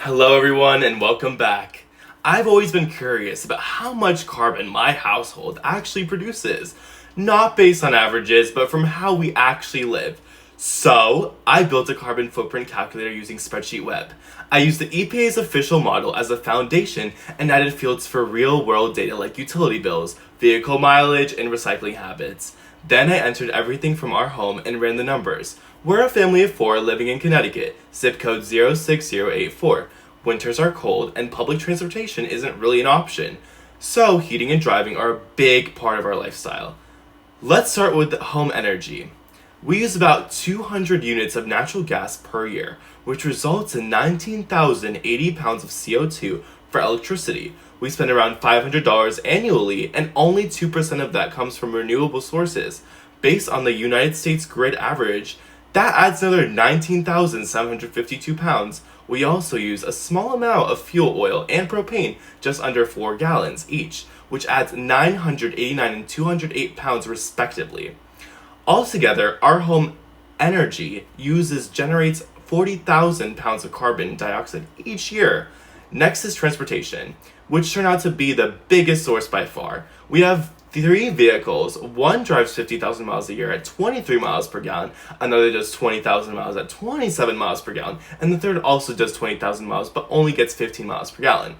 Hello everyone and welcome back. I've always been curious about how much carbon my household actually produces. Not based on averages, but from how we actually live. So, I built a carbon footprint calculator using SpreadsheetWeb. I used the EPA's official model as a foundation and added fields for real-world data like utility bills, vehicle mileage, and recycling habits. Then I entered everything from our home and ran the numbers. We're a family of 4 living in Connecticut, zip code 06084. Winters are cold and public transportation isn't really an option. So heating and driving are a big part of our lifestyle. Let's start with home energy. We use about 200 units of natural gas per year, which results in 19,080 pounds of CO2 for electricity. We spend around $500 annually, and only 2% of that comes from renewable sources. Based on the United States grid average, that adds another 19,752 pounds. We also use a small amount of fuel oil and propane, just under 4 gallons each, which adds 989 and 208 pounds respectively. Altogether, our home energy generates 40,000 pounds of carbon dioxide each year. Next is transportation, which turned out to be the biggest source by far. We have 3 vehicles. One drives 50,000 miles a year at 23 miles per gallon, another does 20,000 miles at 27 miles per gallon, and the third also does 20,000 miles but only gets 15 miles per gallon.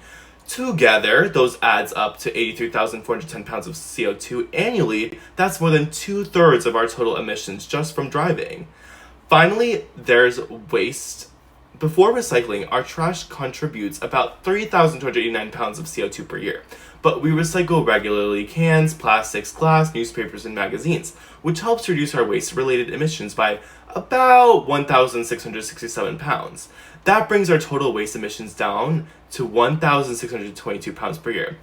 Together, those adds up to 83,410 pounds of CO2 annually. That's more than 2/3 of our total emissions just from driving. Finally, there's waste. Before recycling, our trash contributes about 3,289 pounds of CO2 per year. But we recycle regularly cans, plastics, glass, newspapers, and magazines, which helps reduce our waste-related emissions by about 1,667 pounds. That brings our total waste emissions down to 1,622 pounds per year.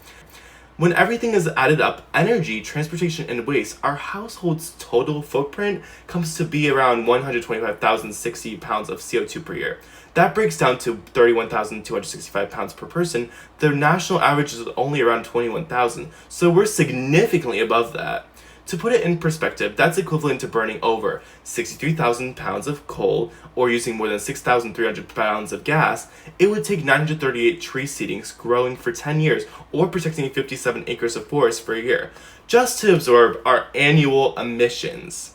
When everything is added up, energy, transportation, and waste, our household's total footprint comes to be around 125,060 pounds of CO2 per year. That breaks down to 31,265 pounds per person. The national average is only around 21,000, so we're significantly above that. To put it in perspective, that's equivalent to burning over 63,000 pounds of coal or using more than 6,300 pounds of gas. It would take 938 tree seedings growing for 10 years or protecting 57 acres of forest for a year just to absorb our annual emissions.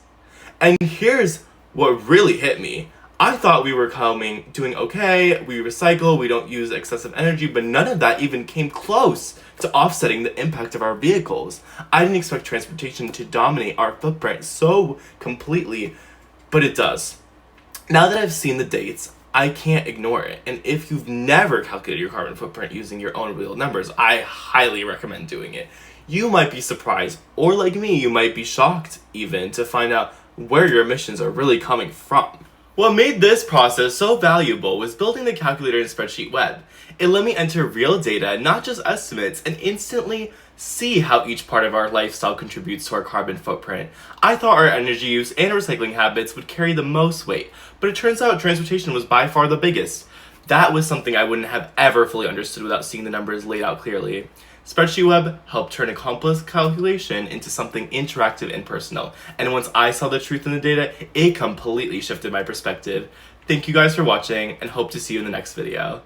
And here's what really hit me. I thought we were doing okay, we recycle, we don't use excessive energy, but none of that even came close to offsetting the impact of our vehicles. I didn't expect transportation to dominate our footprint so completely, but it does. Now that I've seen the dates, I can't ignore it. And if you've never calculated your carbon footprint using your own real numbers, I highly recommend doing it. You might be surprised, or like me, you might be shocked even to find out where your emissions are really coming from. What made this process so valuable was building the calculator in SpreadsheetWeb. It let me enter real data, not just estimates, and instantly see how each part of our lifestyle contributes to our carbon footprint. I thought our energy use and recycling habits would carry the most weight, but it turns out transportation was by far the biggest. That was something I wouldn't have ever fully understood without seeing the numbers laid out clearly. SpreadsheetWeb helped turn a complex calculation into something interactive and personal. And once I saw the truth in the data, it completely shifted my perspective. Thank you guys for watching and hope to see you in the next video.